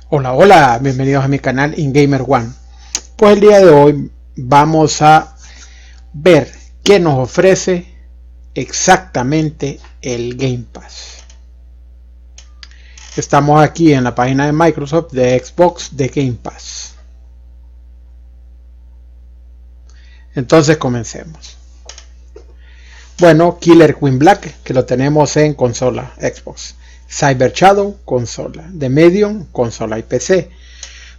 Hola, hola, bienvenidos a mi canal InGamer One. Pues el día de hoy vamos a ver qué nos ofrece exactamente el Game Pass. Estamos aquí en la página de Microsoft de Xbox de Game Pass. Entonces comencemos. Bueno, Killer Queen Black, que lo tenemos en consola Xbox. Cyber Shadow, consola. The Medium, consola y PC.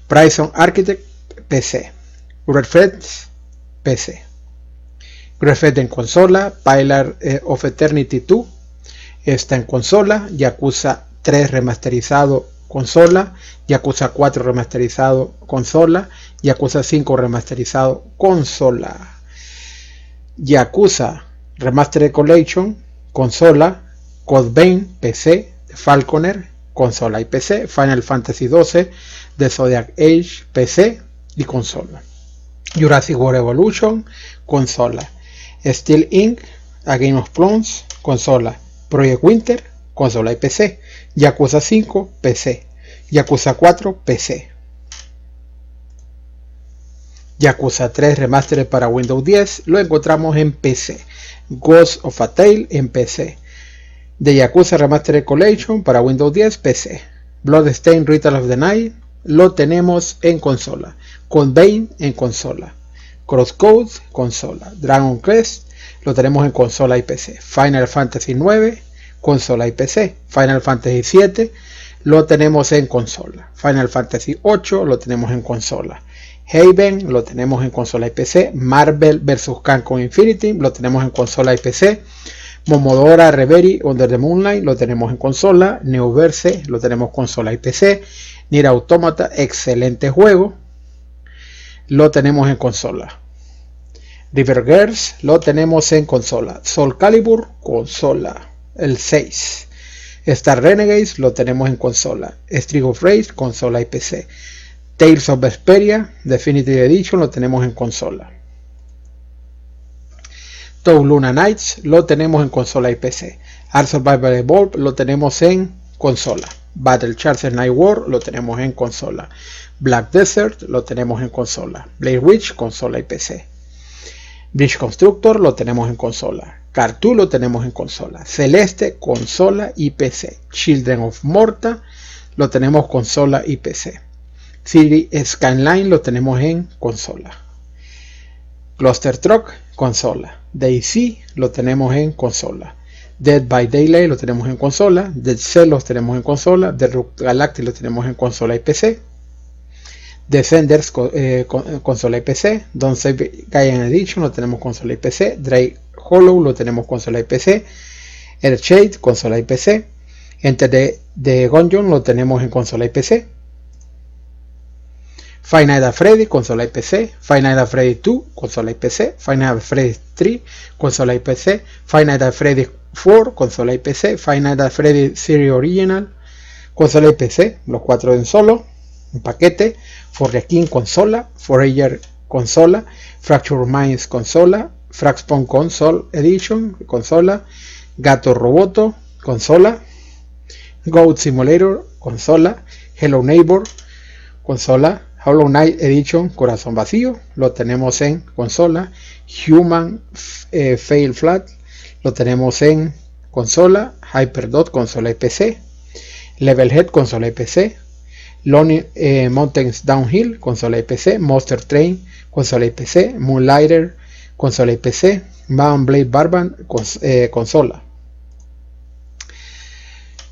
Prison Architect, PC. Redfall, PC. Redfall en consola. Pillar of Eternity 2 está en consola. Yakuza 3 remasterizado, consola. Yakuza 4 remasterizado, consola. Yakuza 5 remasterizado, consola. Yakuza Remastered Collection, consola. Code Vein, PC. Falconer, consola y PC. Final Fantasy XII de Zodiac Age, PC y consola. Jurassic World Evolution, consola. Steel Inc, A Game of Thrones, consola. Project Winter, consola y PC. Yakuza 5, PC. Yakuza 4, PC. Yakuza 3 Remastered para Windows 10 lo encontramos en PC. Ghost of a Tale en PC. De Yakuza Remastered Collection para Windows 10 PC. Bloodstained Ritual of the Night lo tenemos en consola. Code Vein en consola. Crosscode, consola. Dragon Quest lo tenemos en consola y PC. Final Fantasy 9, consola y PC. Final Fantasy 7 lo tenemos en consola. Final Fantasy 8 lo tenemos en consola. Haven lo tenemos en consola y PC. Marvel vs. Capcom Infinity lo tenemos en consola y PC. Momodora Reverie Under the Moonlight lo tenemos en consola. Neoverse lo tenemos consola y PC. Nier Automata, excelente juego, lo tenemos en consola. River Girls lo tenemos en consola. Soul Calibur, consola, el 6. Star Renegades lo tenemos en consola. Street of Rage, consola y PC. Tales of Vesperia Definitive Edition lo tenemos en consola. Tow Luna Nights lo tenemos en consola y PC. Art Survival Evolved lo tenemos en consola. Battle Charger Night War lo tenemos en consola. Black Desert lo tenemos en consola. Blair Witch, consola y PC. Bridge Constructor lo tenemos en consola. Cartoon lo tenemos en consola. Celeste, consola y PC. Children of Morta lo tenemos consola y PC. City Skyline lo tenemos en consola. Cluster Truck, consola. DayZ lo tenemos en consola. Dead by Daylight lo tenemos en consola. Dead Cell lo tenemos en consola. The Root Galactic lo tenemos en consola y PC. Defenders, consola y PC. Don't Save Gaia Edition lo tenemos consola y PC. Drake Hollow lo tenemos consola y PC. Earthshade, consola y PC. Enter the Gungeon lo tenemos en consola y PC. Five Nights at Freddy, consola y PC. Five Nights at Freddy 2, consola y PC. Five Nights at Freddy 3, consola y PC. Five Nights at Freddy 4, consola y PC. Five Nights at Freddy Series Original, consola y PC. Los 4 en solo, en paquete. For the King, consola. Forager, consola. Fracture Minds, consola. Frostpunk Console Edition, consola. Gato Roboto, consola. Goat Simulator, consola. Hello Neighbor, consola. Hollow Knight Edition, Corazón Vacío, lo tenemos en consola. Human Fail Flat lo tenemos en consola. Hyperdot, consola y PC. Levelhead, consola y PC. Lonely Mountains Downhill, consola y PC. Monster Train, consola y PC. Moonlighter, consola y PC. Mount Blade Barband, consola.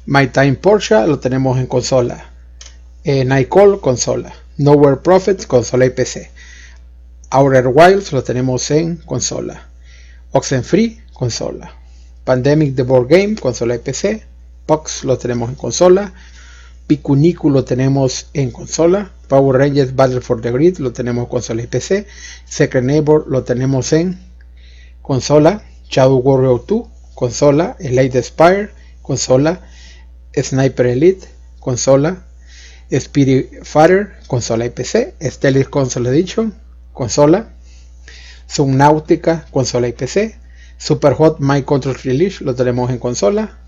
My Time Porsche lo tenemos en consola. Nightcall, consola. Nowhere Prophets, consola y PC. Outer Wilds lo tenemos en consola. Oxenfree, consola. Pandemic The Board Game, consola y PC. Pox lo tenemos en consola. Pikuniku lo tenemos en consola. Power Rangers Battle for the Grid lo tenemos en consola y PC. Secret Neighbor lo tenemos en consola. Shadow Warrior 2, consola. Elite Spire, consola. Sniper Elite, consola. Spirit Fighter, consola y PC. Steelix Console Edition, consola. Subnautica, consola y PC. Super Hot My Control Release lo tenemos en consola.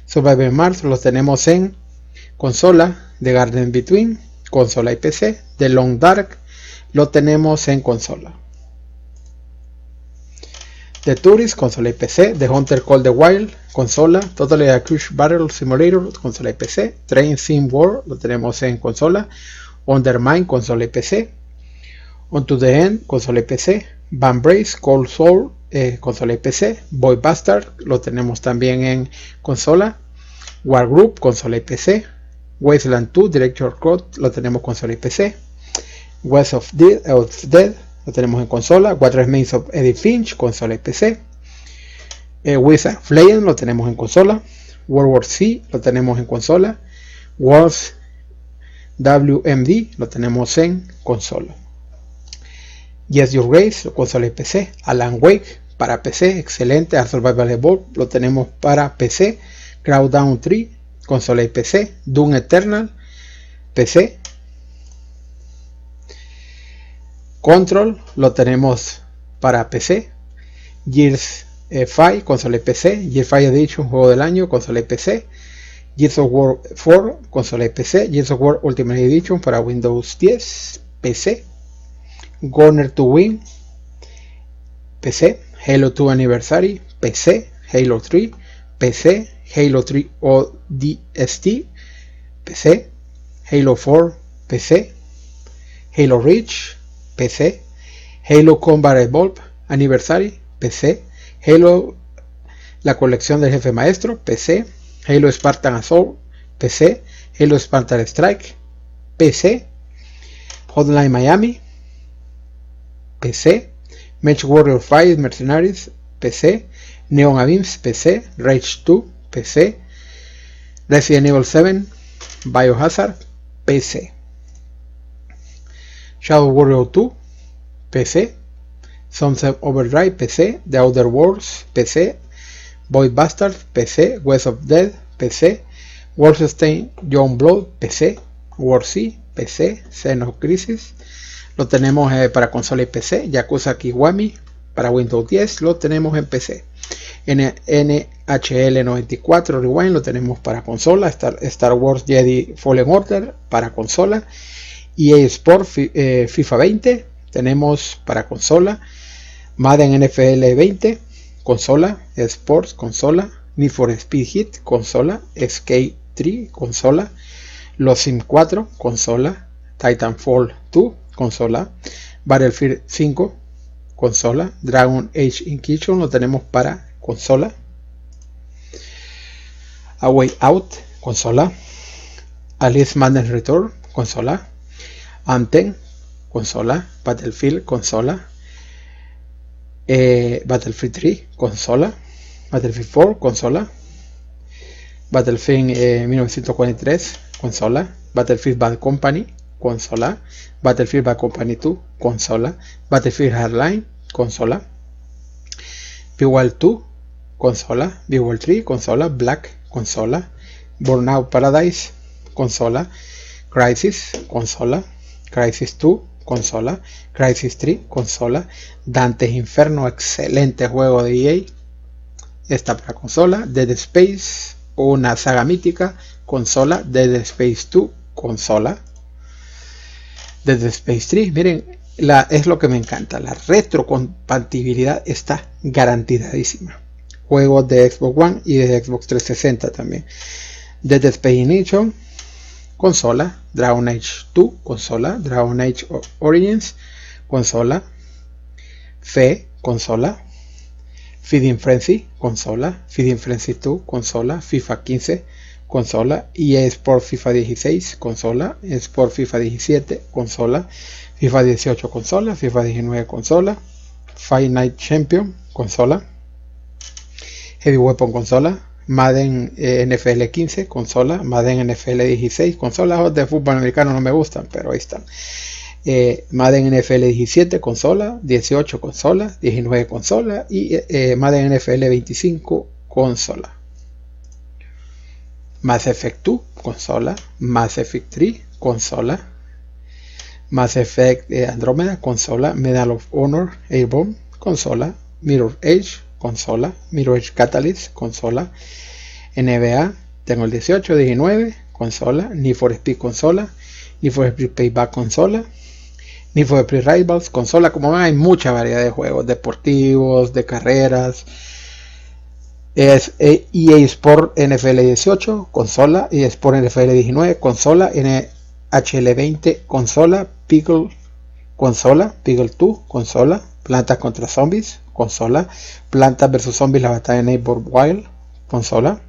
Survivor Mars lo tenemos en consola. The Garden Between consola y PC. The Long Dark lo tenemos en consola. The Tourist, consola y PC. The Hunter Call the Wild, consola. Totally Accused Battle Simulator, consola y PC. Train Sim World lo tenemos en consola. Undermine, consola y PC. On to the End, consola y PC. Vambrace, Cold Soul, consola y PC. Boy Bastard lo tenemos también en consola. War Group, consola y PC. Wasteland 2, Director Cut lo tenemos consola y PC. West of Dead lo tenemos en consola. What Remains of Edith Finch, consola y PC. Wizard Flame lo tenemos en consola. World War C lo tenemos en consola. Wars WMD lo tenemos en consola. Yes Your Race, consola y PC. Alan Wake para PC, excelente. A Survival Evolved lo tenemos para PC. Crowdown 3, consola y PC. Doom Eternal, PC. Control lo tenemos para PC. Gears 5, consola y PC. Gears 5 Edition, juego del año, consola y PC. Gears of War 4, consola y PC. Gears of War Ultimate Edition para Windows 10, PC. Gunner to Win, PC. Halo 2 Anniversary, PC. Halo 3, PC. Halo 3 ODST, PC. Halo 4, PC. Halo Reach, PC. Halo Combat Evolved Anniversary, PC. Halo la colección del jefe maestro, PC. Halo Spartan Assault, PC. Halo Spartan Strike, PC. Hotline Miami, PC. Match Warrior 5 Mercenaries, PC. Neon Abyss, PC. Rage 2, PC. Resident Evil 7 Biohazard, PC. Shadow Warrior 2, PC. Sunset Overdrive, PC. The Outer Worlds, PC. Boy Bastard, PC. West of Dead, PC. Wolfenstein Youngblood, PC. War C, PC. Xenocrisis lo tenemos para consola y PC. Yakuza Kiwami para Windows 10 lo tenemos en PC. NHL 94 Rewind lo tenemos para consola. Star Wars Jedi Fallen Order para consola. EA Sport FIFA 20 tenemos para consola. Madden NFL 20 consola. Sports consola. Need for Speed Heat consola. Skate 3 consola. Los Sim 4 consola. Titanfall 2 consola. Battlefield 5 consola. Dragon Age Inquisition lo tenemos para consola. A Way Out consola. Alice Madness Return consola. Anthem consola. Battlefield consola. Battlefield 3 consola. Battlefield 4 consola. Battlefield 1943 consola. Battlefield Bad Company consola. Battlefield Bad Company 2 consola. Battlefield Hardline consola. Bwall 2 consola. Bwall 3 consola. Black consola. Burnout Paradise consola. Crysis consola. Crysis 2 consola. Crysis 3 consola. Dante's Inferno, excelente juego de EA, está para consola. Dead Space, una saga mítica, consola. Dead Space 2 consola. Dead Space 3, miren, es lo que me encanta, la retrocompatibilidad está garantizadísima. Juegos de Xbox One y de Xbox 360 también. Dead Space Ignition consola. Dragon Age 2 consola. Dragon Age Origins consola. Fe consola. Feeding Frenzy consola. Feeding Frenzy 2 consola. FIFA 15 consola. EA Sport FIFA 16 consola. Sport FIFA 17 consola. FIFA 18 consola. FIFA 19 consola. Fight Night Champion consola. Heavy Weapon consola. Madden NFL 15 consola. Madden NFL 16 consola. Los de fútbol americano no me gustan, pero ahí están. Madden NFL 17 consola. 18 consola. 19 consola. Y Madden NFL 25 consola. Mass Effect 2 consola. Mass Effect 3 consola. Mass Effect Andromeda consola. Medal of Honor Airborne consola. Mirror Edge consola. Mirror Edge Catalyst consola. NBA tengo el 18, 19 consola. Need for Speed consola. Need for Speed Payback consola, Need for Speed Rivals consola. Como ven, hay mucha variedad de juegos deportivos, de carreras. Es EA Sport NFL 18 consola, EA Sport NFL 19 consola, NHL 20 consola, Peggle consola, Peggle 2 consola, Plantas contra Zombies consola, Plantas vs Zombies la batalla de Neighbor Wild consola,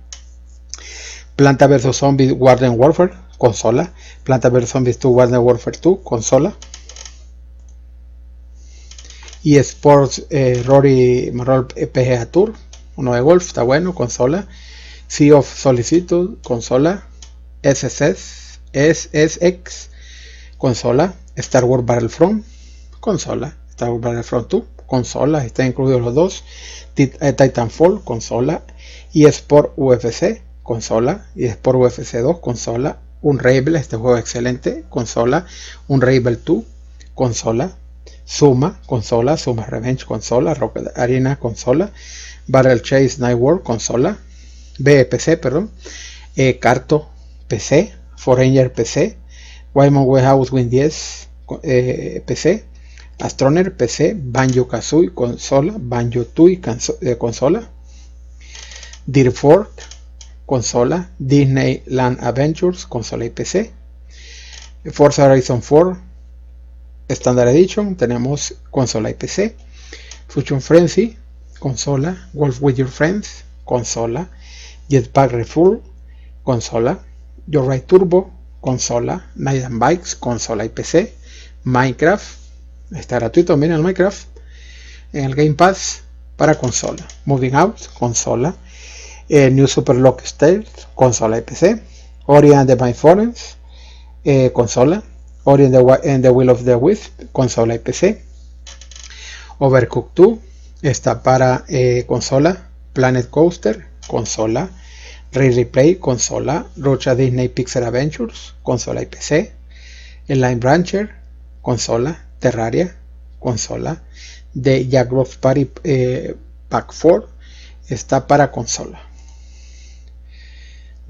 Plantas vs Zombies Garden Warfare consola, Plantas vs Zombies 2 Garden Warfare 2 consola, EA Sports Rory Merrill PGA Tour, uno de golf, está bueno, consola, Sea of Solitude consola, SSX consola, Star Wars Battlefront consola, Star Wars Battlefront 2 consola, están incluidos los dos, Titanfall consola, eSport UFC consola, eSport UFC 2 consola, Unravel, este juego excelente, consola, Unravel 2 consola, Zuma consola, Zuma Revenge consola, Rocket Arena consola, Battle Chase Night World consola, PC, perdón, Carto PC, Foreigner PC, Wyman Warehouse Win 10 PC, Astroner PC, Banjo Kazooie consola, Banjo Tooie consola, Deer Fork consola, Disneyland Adventures consola y PC, Forza Horizon 4 Standard Edition, tenemos consola y PC, Fusion Frenzy consola, Wolf with Your Friends consola, Jetpack Refuel consola, Your Ride Turbo consola, Night and Bikes consola y PC, Minecraft está gratuito, miren el Minecraft en el Game Pass para consola, Moving Out consola, New Super Lock Stealth consola y PC, Ori and the Blind Forest consola, Ori and the Will of the Wisp consola y PC, Overcooked 2 está para consola, Planet Coaster consola, Replay consola, Rocha Disney Pixel Adventures consola y PC, Line Brancher consola, Terraria consola, The Jackbox Party Pack 4 está para consola,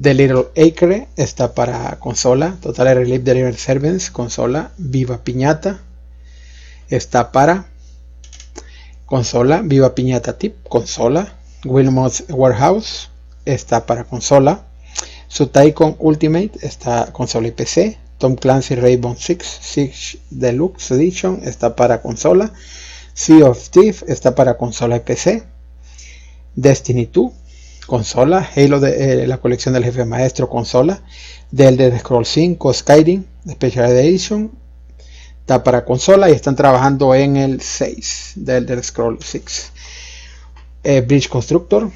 The Little Acre está para consola, Total Relief Delivery Service consola, Viva Piñata está para consola, Viva Piñata Tip consola, Wilmot's Warehouse está para consola, Sutaikon Ultimate está consola y PC, Tom Clancy Rainbow Six Deluxe Edition está para consola, Sea of Thieves está para consola y PC, Destiny 2 consola, Halo la colección del jefe maestro consola, The Elder Scrolls 5 Skyrim Special Edition está para consola y están trabajando en el 6 de Elder Scrolls 6, Bridge Constructor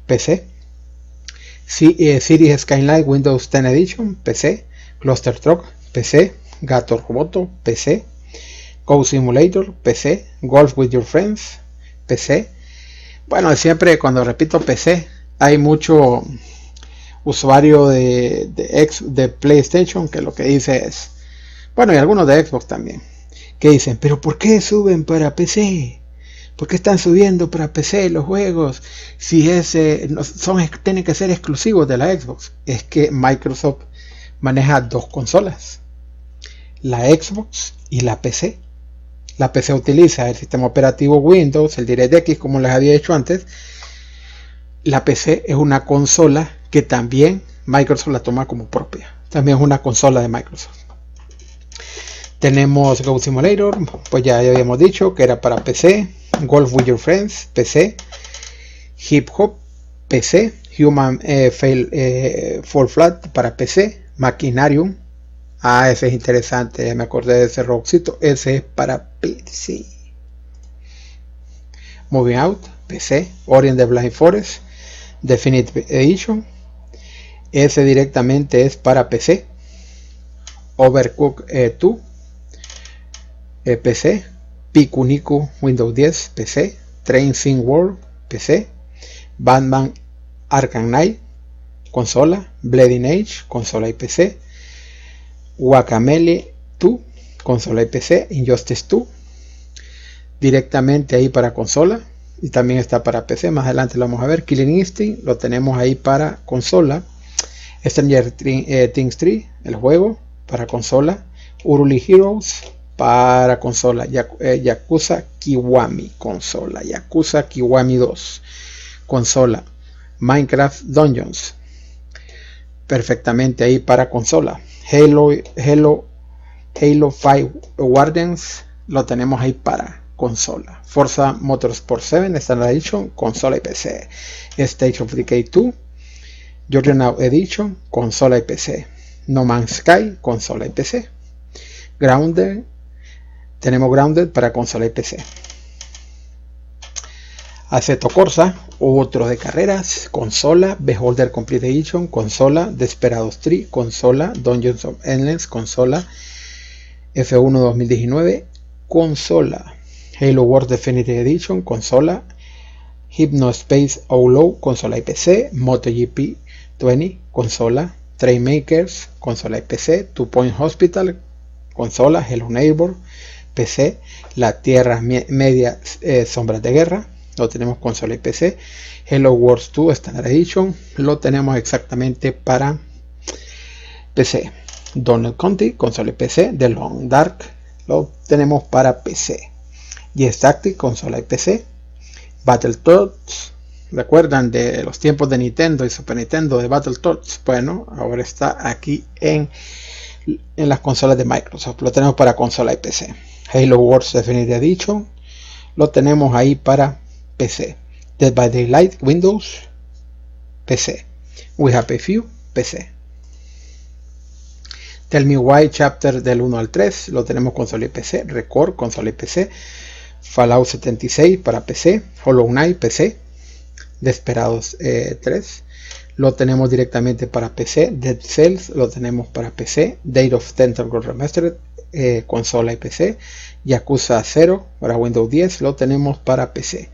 PC, Cities Skyline Windows 10 Edition PC, Cluster Truck PC, Gato Roboto PC, Go Simulator PC, Golf with Your Friends PC. Bueno, siempre cuando repito PC hay mucho usuario de PlayStation que lo que dice es, bueno, y algunos de Xbox también, que dicen, pero ¿por qué suben para PC? ¿Por qué están subiendo para PC los juegos? Si tienen que ser exclusivos de la Xbox. Es que Microsoft maneja dos consolas, la Xbox y la PC. La PC utiliza el sistema operativo Windows, el DirectX, como les había dicho antes. La PC es una consola que también Microsoft la toma como propia. También es una consola de Microsoft. Tenemos Go Simulator, pues ya habíamos dicho que era para PC, Golf with Your Friends, PC, Hip Hop, PC, Human Fall Flat para PC, Machinarium, ese es interesante, me acordé de ese robotcito, ese es para PC, Moving Out, PC, Ori and the Blind Forest, Definitive Edition, ese directamente es para PC, Overcooked 2, PC, Pikuniku Windows 10 PC, Train Sim World PC, Batman Arkham Knight consola, Bleeding Age consola y PC, Guacamelee 2 consola y PC, Injustice 2 directamente ahí para consola y también está para PC, más adelante lo vamos a ver. Killing Instinct lo tenemos ahí para consola, Stranger Things 3 el juego para consola. Uruli Heroes para consola. Yakuza Kiwami consola. Yakuza Kiwami 2 consola. Minecraft Dungeons perfectamente ahí para consola. Halo 5 Wardens lo tenemos ahí para consola. Forza Motorsport 7 Standard Edition consola y PC. Stage of Decay 2 Juggernaut Edition consola y PC. No Man's Sky consola y PC. Grounded, tenemos Grounded para consola y PC. Assetto Corsa, otro de carreras, consola. Beholder Complete Edition, consola. Desperados 3, consola. Dungeons of Endless, consola. F1 2019, consola. Halo Wars Definitive Edition, consola. Hypnospace Outlaw, consola y PC. MotoGP 20, consola. Trainmakers, consola y PC. Two Point Hospital, consola. Hello Neighbor, PC. La Tierra Media Sombras de Guerra, lo tenemos consola y PC. Hello Wars 2 Standard Edition, lo tenemos exactamente para PC. Donald County, consola y PC. The Long Dark, lo tenemos para PC. Yes Tactic, consola y PC. Battletoads, ¿recuerdan de los tiempos de Nintendo y Super Nintendo de Battletoads? Bueno, ahora está aquí en las consolas de Microsoft, lo tenemos para consola y PC. Halo Wars Definitive Edition, lo tenemos ahí para PC. Dead by Daylight Windows, PC. We Have a Few, PC. Tell Me Why Chapter del 1 al 3, lo tenemos consola y PC. Record, consola y PC. Fallout 76 para PC. Hollow Knight, PC. Desperados 3, lo tenemos directamente para PC. Dead Cells, lo tenemos para PC. Date of Tentacle Remastered, consola y PC. Yakuza 0 para Windows 10, lo tenemos para PC.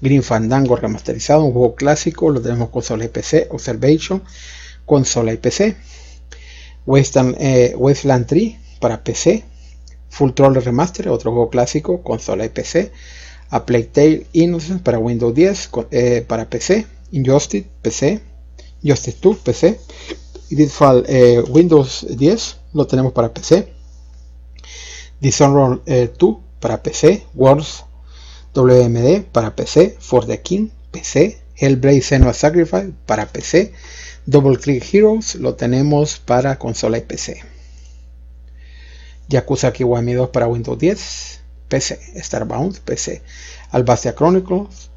Green Fandango remasterizado, un juego clásico, lo tenemos consola y PC. Observation, consola y PC. Wasteland 3 para PC. Full Throttle Remaster, otro juego clásico, consola y PC. A Plague Tale Innocence para Windows 10, para PC. Injustice, PC. Justice 2, PC. Deadfall Windows 10, lo tenemos para PC. Dishonored 2 para PC. Wars WMD para PC. For the King, PC. Hellblade Senua's Sacrifice para PC. Double Click Heroes, lo tenemos para consola y PC. Yakuza Kiwami 2 para Windows 10, PC. Starbound, PC. Albastia Chronicles,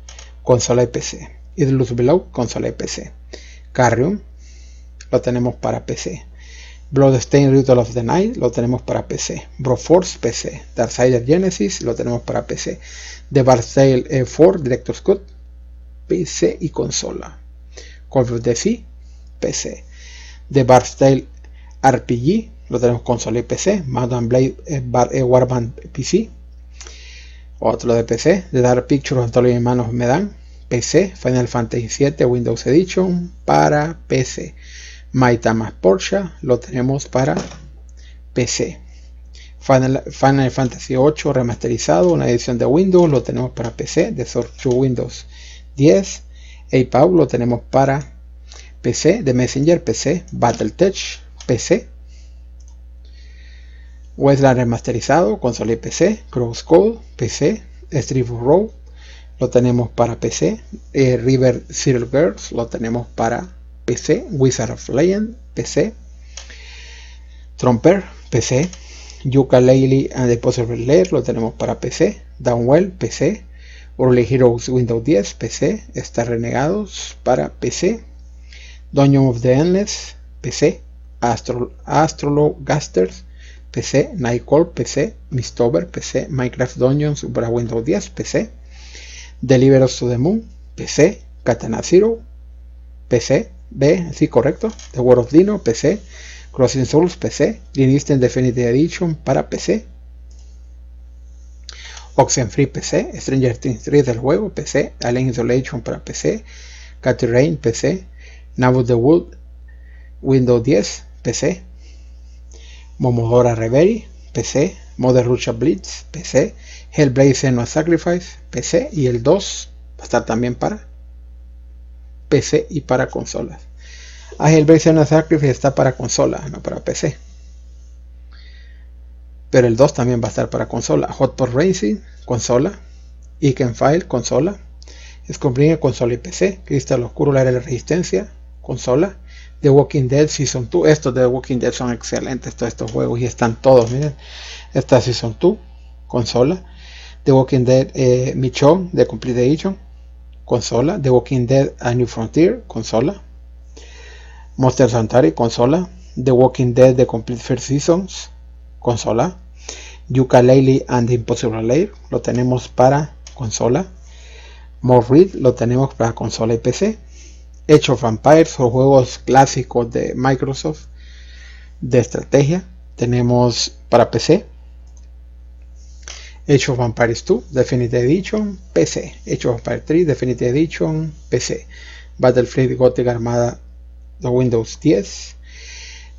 consola y PC. Idlus Below, consola y PC. Carrion, lo tenemos para PC. Bloodstained Ritual of the Night, lo tenemos para PC. Broforce, PC. Darksiders Genesis, lo tenemos para PC. The Bard's Tale 4 Director's Cut, PC y consola. Call of the Sea, PC. The Bard's Tale RPG, lo tenemos consola y PC. Mount & Blade Warband PC, otro de PC. The Dark Pictures Anthology Manos Medan, PC. Final Fantasy VII Windows Edition para PC. Might and Porsche, lo tenemos para PC. Final Fantasy VIII remasterizado, una edición de Windows, lo tenemos para PC. The Sword 2 Windows 10. Ape lo tenemos para PC. The Messenger, PC. Battletech, PC. Westland remasterizado, consola y PC. Crosscode, PC. Street of Row, lo tenemos para PC. River Zero Girls, lo tenemos para PC. Wizard of Legend, PC. Tromper, PC. Yooka-Laylee and the Possible Lair, lo tenemos para PC. Downwell, PC. Early Heroes Windows 10, PC. Star Renegados para PC. Dungeon of the Endless, PC. Astrologasters, PC. Nightcall, PC. Mistover, PC. Minecraft Dungeons para Windows 10, PC. Deliver Us to the Moon, PC. Katana Zero, PC. B, sí, correcto. The World of Dino, PC. Crossing Souls, PC. Green Eastern Definitive Edition para PC. Oxenfree, PC. Stranger Things 3 del juego, PC. Alien Isolation para PC. Cathy Rain, PC. Naboo the Wood Windows 10, PC. Momodora Reverie, PC. Mother Russia Blitz, PC. Hellblade Senua's Sacrifice, PC. Y el 2 va a estar también para PC y para consolas. Hellblade Senua's Sacrifice está para consola, no para PC. pero el 2 también va a estar para consola. Hot Pod Racing, consola. Iken File, consola. Scumbringer, consola y PC. Cristal Oscuro, la era de la resistencia, consola. The Walking Dead Season 2. Estos de The Walking Dead son excelentes, todos estos juegos, y están todos, miren. Esta Season 2, consola. The Walking Dead Michonne, The Complete Edition, consola. The Walking Dead A New Frontier, consola. Monster Sanctuary, consola. The Walking Dead The Complete First Seasons, consola. Yooka-Laylee and the Impossible Lair, lo tenemos para consola. More Read, lo tenemos para consola y PC. Age of Empires, son juegos clásicos de Microsoft de estrategia, tenemos para PC. Age of Empires 2 Definitive Edition, PC. Age of Empires 3 Definitive Edition, PC. Battlefield Gothic Armada de Windows 10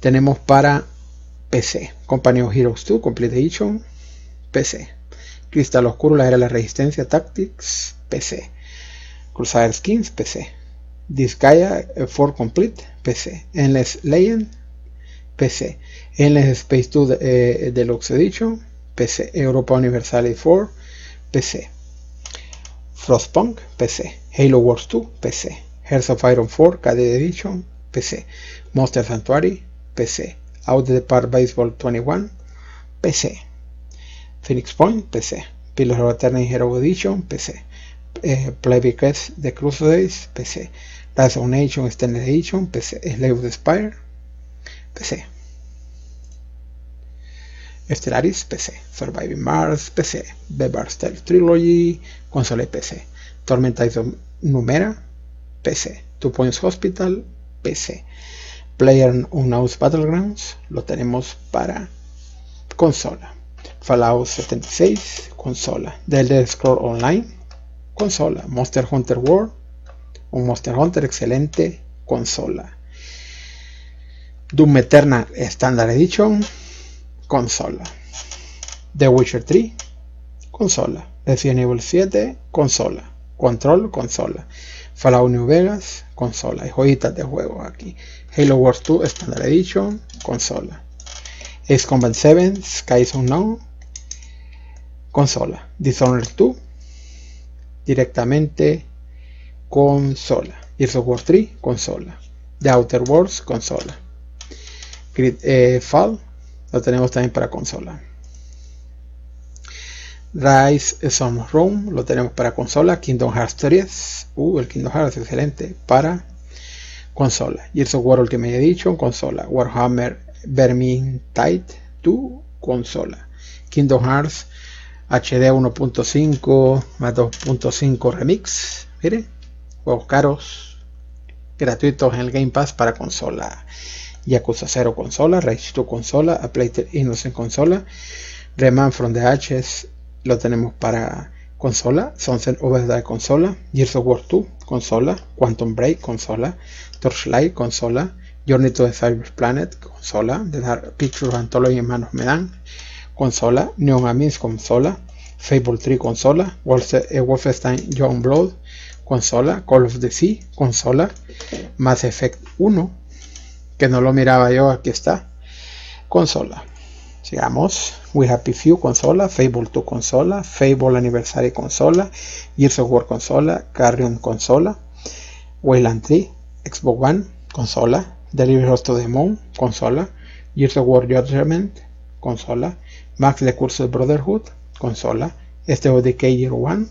tenemos para PC. Company of Heroes 2 Complete Edition, PC. Cristal Oscuro, la era de la resistencia Tactics, PC. Crusader Skins, PC. Disgaea 4 Complete, PC. Endless Legend, PC. Endless Space 2 Deluxe Edition, PC. Europa Universalis 4, PC. Frostpunk, PC. Halo Wars 2, PC. Hearts of Iron 4 KD Edition, PC. Monster Sanctuary, PC. Out the Park Baseball 21, PC. Phoenix Point, PC. Pillars of Eternity Hero Edition, PC. Playbook The Crusades, PC. Rise of Nation Extended Edition, PC. Slave of the Spire, PC. Stellaris, PC. Surviving Mars, PC. Bebar Stealth Trilogy, consola y PC. Tormenta Numera, PC. 2 Points Hospital, PC. PlayerUnknown's Battlegrounds, lo tenemos para consola. Fallout 76, consola. The Elder Scrolls Online, consola. Monster Hunter World, un Monster Hunter excelente, consola. Doom Eternal Standard Edition, consola. The Witcher 3, consola. Resident Evil 7, consola. Control, consola. Fallout New Vegas, consola. Hay joyitas de juego aquí. Halo Wars 2 Standard Edition, consola. Ace Combat 7 Skies Unknown, consola. Dishonored 2 directamente consola. Gears of War 3, consola. The Outer Worlds, consola. Fall lo tenemos también para consola. Rise Some Room lo tenemos para consola. Kingdom Hearts 3, el Kingdom Hearts excelente, para consola. Gears of War Ultimate Edition, consola. Warhammer Vermintide 2, consola. Kingdom Hearts HD 1.5 más 2.5 Remix, miren, juegos caros gratuitos en el Game Pass para consola. Yakuza 0, consola. Rage 2, consola. A Plague Innocent, consola. Rayman from the Ashes lo tenemos para consola. Sunset Overdrive, consola. Gears of War 2, consola. Quantum Break, consola. Torchlight, consola. Journey to the Cyber Planet, consola. The Dark Pictures Anthology en manos me dan, consola. Neon Abyss, consola. Fable 3, consola. Wolfenstein Youngblood, consola. Call of the Sea, consola. Mass Effect 1, que no lo miraba yo, aquí está, consola. Sigamos. We Happy Few, consola. Fable 2, consola. Fable Anniversary, consola. Gears of War, consola. Carrion, consola. Wayland 3, Xbox One, consola. Delivery Host to the Moon, consola. Gears of War Judgment, consola. Max the Cursed Brotherhood, consola. State of Decay Year 1,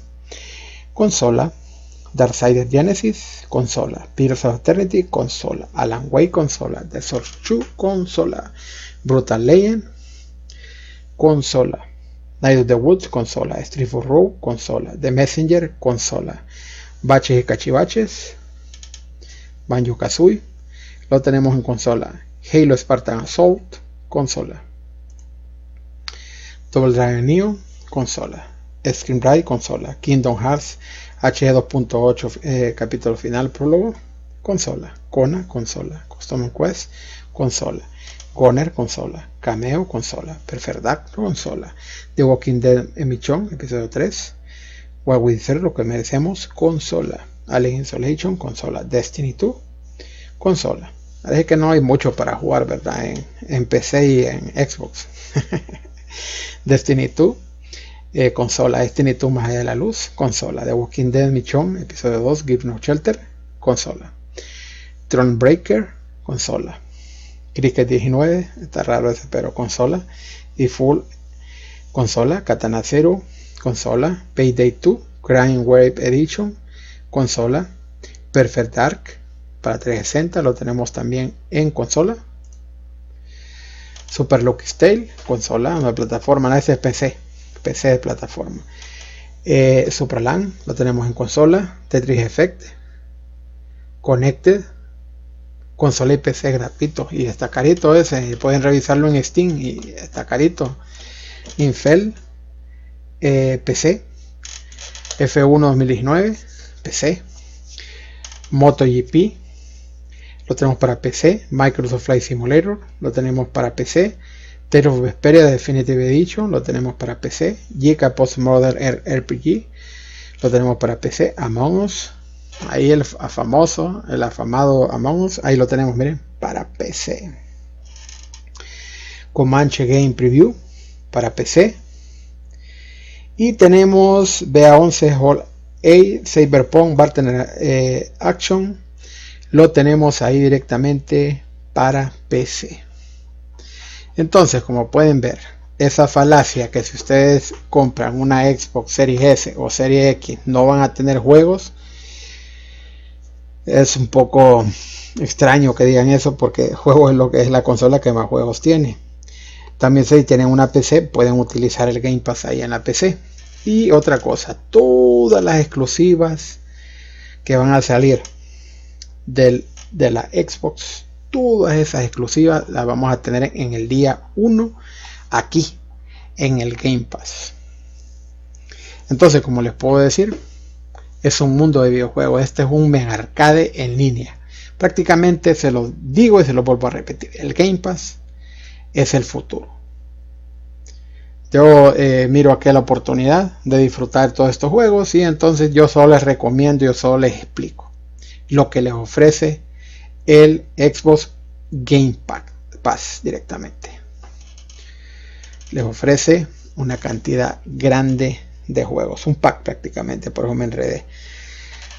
consola. Darksiders Genesis, consola. Pillars of Eternity, consola. Alan Wake, consola. The Source 2, consola. Brutal Legend, consola. Night of the Woods, consola. Street for Row, consola. The Messenger, consola. Baches y Cachivaches, Banjo Kazooie, lo tenemos en consola. Halo Spartan Assault, consola. Double Dragon Neo, consola. Scream, consola. Kingdom Hearts HD 2.8 capítulo final, prólogo, consola. Kona, consola. Custom Quest, consola. Goner, consola. Cameo, consola. Perfect Dark, consola. The Walking Dead Michonne, episodio 3. What We Deserve, lo que merecemos, consola. Alien Isolation, consola. Destiny 2, consola. Es que no hay mucho para jugar, ¿verdad? En PC y en Xbox. Destiny 2, consola. Destiny 2 Más Allá de la Luz, consola. The Walking Dead Michonne, episodio 2, Give No Shelter, consola. Thronebreaker, consola. Cricket 19, está raro ese, pero consola. Y Full, consola. Katana Zero, consola. Payday 2, Crime Wave Edition, consola. Perfect Dark para 360, lo tenemos también en consola. Super Lucky's Tale, consola, una plataforma, no, ese es PC de plataforma. Superland, lo tenemos en consola. Tetris Effect, Connected, consola y PC gratuito, y está carito ese, pueden revisarlo en Steam y está carito. Infel, PC. F1 2019, PC. MotoGP, lo tenemos para PC. Microsoft Flight Simulator, lo tenemos para PC. Tales of Vesperia Definitive Edition, lo tenemos para PC. JICA Postmodern RPG, lo tenemos para PC. Among Us, ahí el afamado Among Us, ahí lo tenemos, miren, para PC. Comanche Game Preview para PC. Y tenemos BA11 Hall A, Cyberpunk Bartender Action, lo tenemos ahí directamente para PC. Entonces, como pueden ver, esa falacia que si ustedes compran una Xbox Series S o Series X no van a tener juegos, es un poco extraño que digan eso, porque juegos es lo que es la consola que más juegos tiene. También si tienen una PC pueden utilizar el Game Pass ahí en la PC. Y otra cosa, todas las exclusivas que van a salir de la Xbox, todas esas exclusivas las vamos a tener en el día 1 aquí en el Game Pass. Entonces, como les puedo decir, es un mundo de videojuegos. Este es un mega arcade en línea. Prácticamente se lo digo y se lo vuelvo a repetir, el Game Pass es el futuro. Yo miro aquí la oportunidad de disfrutar todos estos juegos, y entonces yo solo les recomiendo, yo solo les explico lo que les ofrece el Xbox Game Pass directamente. Les ofrece una cantidad grande de juegos, un pack prácticamente, por eso me enredé.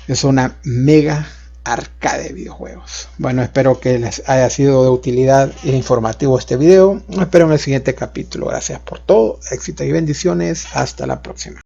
Es una mega arcade de videojuegos. Bueno, espero que les haya sido de utilidad e informativo este video. Espero en el siguiente capítulo. Gracias por todo, éxito y bendiciones. Hasta la próxima.